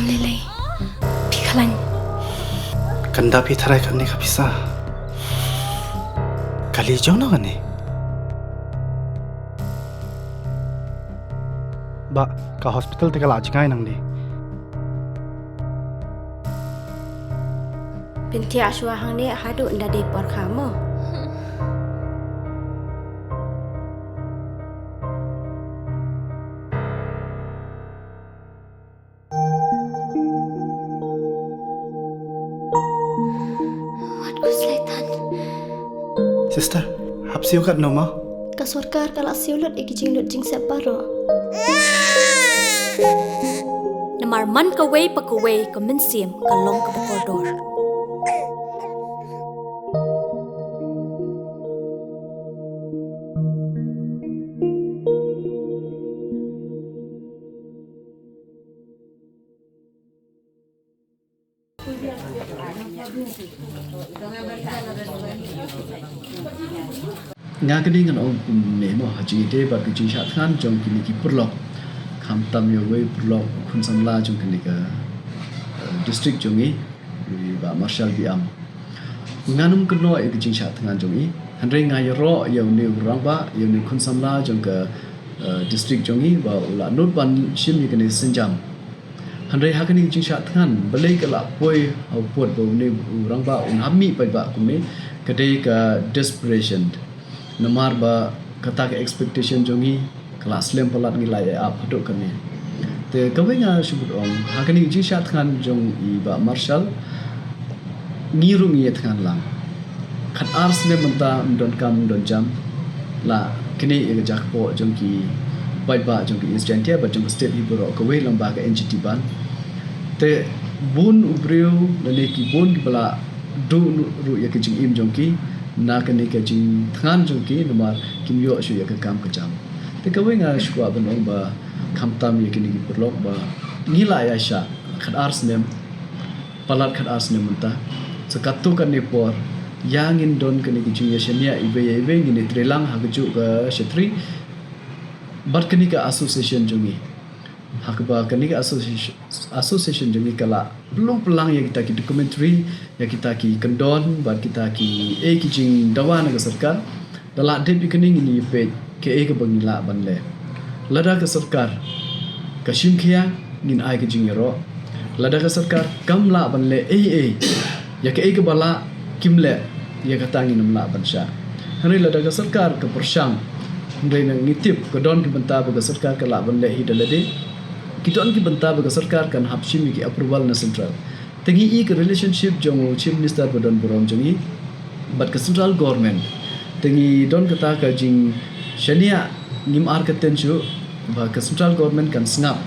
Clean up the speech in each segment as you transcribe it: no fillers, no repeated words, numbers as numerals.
Lele, Pikalan. Kanda pitharai kan ni kapisa. Kali jauh na kan ni. Ba, ka hospital te kala ajingai nang ni. Binti aswa hang ni hadu nda de por kamu. Sister, hapsi ukat no ma? Kasurkar kala siulut ikijing lut jing separo. Namar man kaway pagkaway kaminsim kalong kabakordor. Nga kini ngan ông nể mo haji de ba ki chat khan jong kini ki purlok kham tam yo wei purlok khun samla jong kini ka district jong i ba marshal biam nganum kno e ki chat khan jong i handre nga yo ro yo ne rang ba yo ne khun samla jong ka district jong i ba ula not ban shim ni kini sinjam handre ha kini ki chat khan balai ka la poi au pot bo ne rang ba un hammi pa ba ku me kadai ka desperation Namar ba kata ke expectation jongi kelas lem pelat nilai up haduk kami. Te kawai nga subut om hakani ji shat khan jong I ba marshal ngirung ye khan lang. Khat ars ne menta don kam don jam la kini e jak po jong ki bai ba jong ki instantia ba jong state ibro kawai lamba ka NGT ban. Te bun ubreu le ki bun bala du ru ye ki jing im jong ki na kani ka jing thangan jong ki namar kim yo shu ya ka kam ka jam te ka wenga shwa ban ong ba kham tam ye kini ki perlok ba ngila ya sha khat ars nem palat khat ars nem ta sakatu kan ne por yang in don kani ki jing ya shania ibe ngini trelang ha ju ka shetri bat kani ka association jongi hakba kani ka association jongi kala belum pelang ya kita ki documentary ya kita ki kendon bat kita ki ki jing dawa na sarkar dala de beginning ni pe ke ke bangila banle lada ka sarkar kashim khia nin ai ke jing ro lada ka sarkar kamla banle ya ke bala kimle ya ka tangi namla bansha hari lada ka sarkar ka persyang ndai nang nitip ka don ki banta ba ka sarkar ka la banle hi dalade kiton ki banta ba ka sarkar kan hapshim ki approval na central tengi ik relationship jong chief minister badon borom jongi but ka central government tengi don kata ka jing shania nim ar ka tenchu ba ka central government kan snap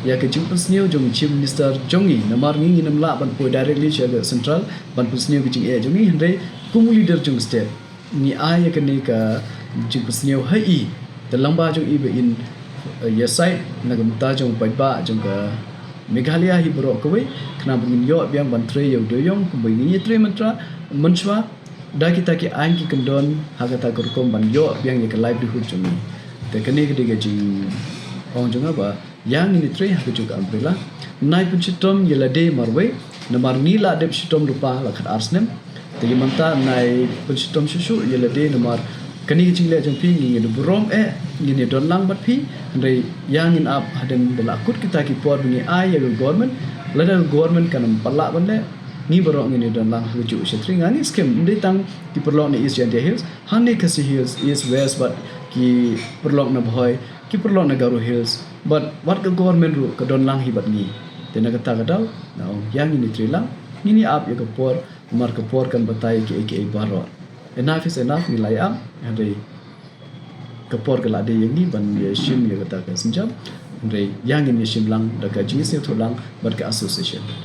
ya ka jing persneu jong chief minister jongi namar ngi namla ban po directly cha central ban persneu ki jing e jongi hande kum leader jong state ni ay ka ne ka jing persneu hai te lamba jong i be in ya side nagamta jong ba jong ka Meghalaya hi bro kawai kena bungin yo biang bantre yo doyong kumbini tre mantra manchwa da kita ki ang ki kendon hagata kurkom ban yo biang ye ka livelihood jumi te kene ke diga jing ong jonga ba yang ini tre ha juga umbrella nai pun chitom ye la de marwe namar ni la de chitom rupa la khat arsnem te manta nai pun chitom shushu ye la de namar kani jing le jong pi ni burom ni don lang bat pi ndai yang in up haden de la kut kita ki por ni ai ya government lada government kanam palla banle ni boro ni don lang huju shetri ngani skem ndai tang ki perlo ni East India Hills hanne kasi hills is west but ki perlo na bhoi ki perlo na garu hills but what the government ru ka don lang hi bat ni tena kata kadau na yang ini tri lang ni up ya ka por mar ka por kan batai ki baro enough is enough nilai am hari kapor kala de yang ni ban ye shim ye kata ka sinjam hari yang ini shim lang da ka jing se tholang bar ka association